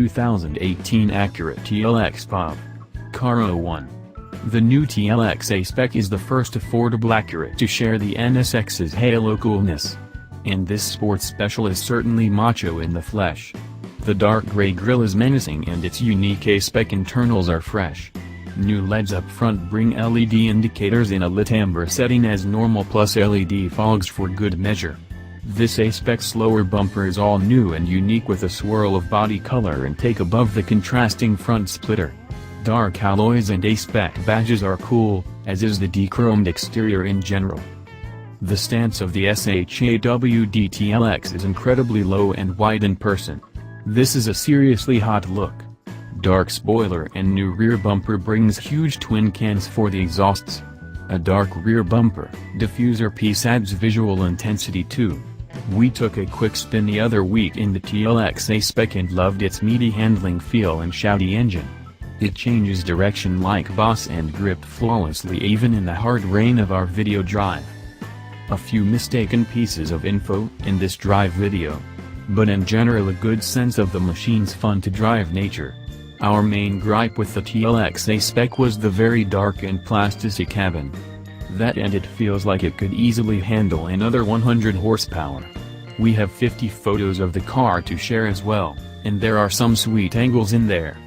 2018 Acura TLX POV. Car 01. The new TLX A-Spec is the first affordable Acura to share the NSX's halo coolness. And this sports special is certainly macho in the flesh. The dark gray grille is menacing and its unique A-Spec internals are fresh. New LEDs up front bring LED indicators in a lit amber setting as normal plus LED fogs for good measure. This A-Spec's lower bumper is all new and unique with a swirl of body color and take above the contrasting front splitter. Dark alloys and A-Spec badges are cool, as is the dechromed exterior in general. The stance of the SH-AWD TLX is incredibly low and wide in person. This is a seriously hot look. Dark spoiler and new rear bumper brings huge twin cans for the exhausts. A dark rear bumper diffuser piece adds visual intensity too. We took a quick spin the other week in the TLX A-Spec and loved its meaty handling feel and shouty engine. It changes direction like boss and gripped flawlessly even in the hard rain of our video drive. A few mistaken pieces of info in this drive video. But in general a good sense of the machine's fun to drive nature. Our main gripe with the TLX A-Spec was the very dark and plastic cabin. That and it feels like it could easily handle another 100 horsepower. We have 50 photos of the car to share as well, and there are some sweet angles in there.